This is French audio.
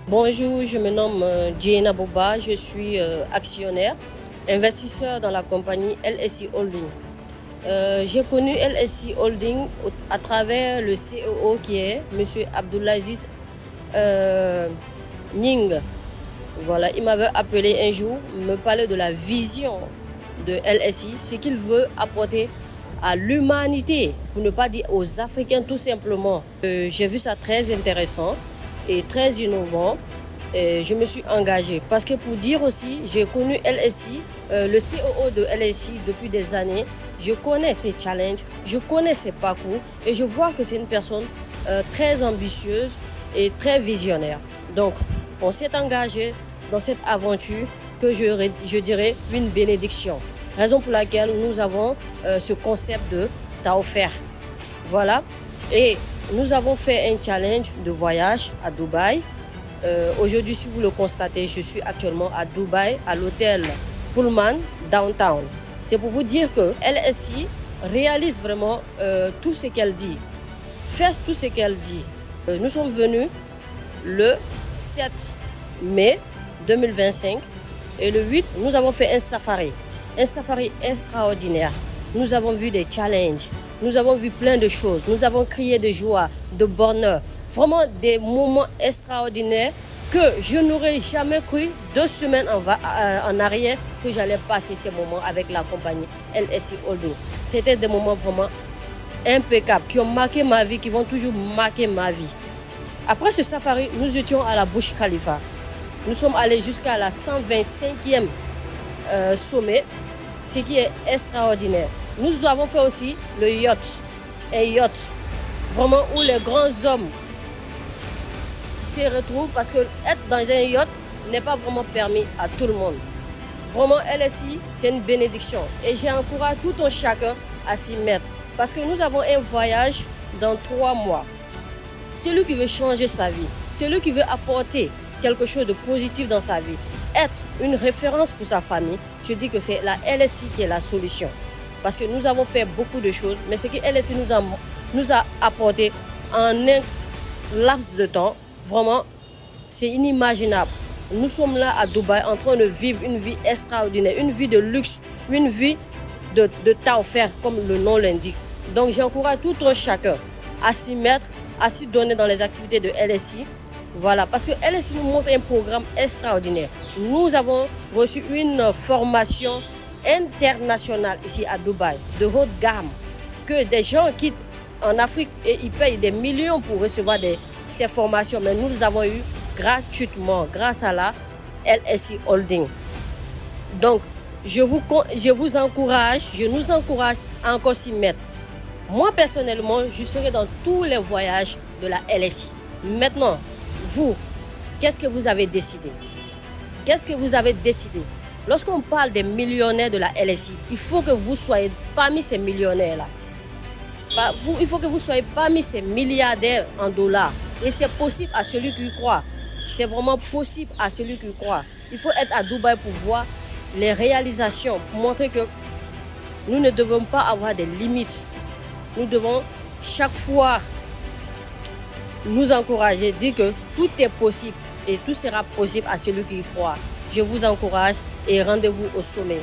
Bonjour, je me nomme Diena Boba, je suis actionnaire, investisseur dans la compagnie LSI Holding. J'ai connu LSI Holding à travers le CEO qui est M. Abdulaziz Ning. Voilà, il m'avait appelé un jour, me parler de la vision de LSI, ce qu'il veut apporter à l'humanité, pour ne pas dire aux Africains tout simplement. J'ai vu ça très intéressant et très innovant. Et je me suis engagée parce que pour dire aussi, j'ai connu LSI, le CEO de LSI depuis des années. Je connais ses challenges, je connais ses parcours et je vois que c'est une personne très ambitieuse et très visionnaire. Donc, on s'est engagé dans cette aventure que je dirais une bénédiction. Raison pour laquelle nous avons ce concept de Taofer. Voilà. Et nous avons fait un challenge de voyage à Dubaï. Aujourd'hui, si vous le constatez, je suis actuellement à Dubaï, à l'hôtel Pullman Downtown. C'est pour vous dire que LSI réalise vraiment tout ce qu'elle dit, fait tout ce qu'elle dit. Nous sommes venus le 7 mai 2025 et le 8, nous avons fait un safari extraordinaire. Nous avons vu des challenges, nous avons vu plein de choses, nous avons crié de joie, de bonheur. Vraiment des moments extraordinaires que je n'aurais jamais cru 2 semaines en arrière que j'allais passer ces moments avec la compagnie LSI Holding. C'était des moments vraiment impeccables qui ont marqué ma vie, qui vont toujours marquer ma vie. Après ce safari, nous étions à la Burj Khalifa. Nous sommes allés jusqu'à la 125e sommet, ce qui est extraordinaire. Nous avons fait aussi le yacht, un yacht, vraiment où les grands hommes se retrouvent parce que être dans un yacht n'est pas vraiment permis à tout le monde. Vraiment, LSI, c'est une bénédiction et j'encourage tout un chacun à s'y mettre parce que nous avons un voyage dans 3 mois. Celui qui veut changer sa vie, celui qui veut apporter quelque chose de positif dans sa vie, être une référence pour sa famille, je dis que c'est la LSI qui est la solution. Parce que nous avons fait beaucoup de choses, mais ce que LSI nous a apporté en un laps de temps, vraiment, c'est inimaginable. Nous sommes là à Dubaï en train de vivre une vie extraordinaire, une vie de luxe, une vie de Taofer, comme le nom l'indique. Donc j'encourage tout un chacun à s'y mettre, à s'y donner dans les activités de LSI. Voilà, parce que LSI nous montre un programme extraordinaire. Nous avons reçu une formation internationale ici à Dubaï, de haute gamme, que des gens quittent en Afrique et ils payent des millions pour recevoir ces formations. Mais nous les avons eues gratuitement grâce à la LSI Holding. Donc, je nous encourage à encore s'y mettre. Moi, personnellement, je serai dans tous les voyages de la LSI. Maintenant, vous, qu'est-ce que vous avez décidé? Qu'est-ce que vous avez décidé? Lorsqu'on parle des millionnaires de la LSI, il faut que vous soyez parmi ces millionnaires-là. Il faut que vous soyez parmi ces milliardaires en dollars. Et c'est possible à celui qui croit. C'est vraiment possible à celui qui croit. Il faut être à Dubaï pour voir les réalisations, pour montrer que nous ne devons pas avoir des limites. Nous devons chaque fois nous encourager, dire que tout est possible et tout sera possible à celui qui croit. Je vous encourage et rendez-vous au sommet.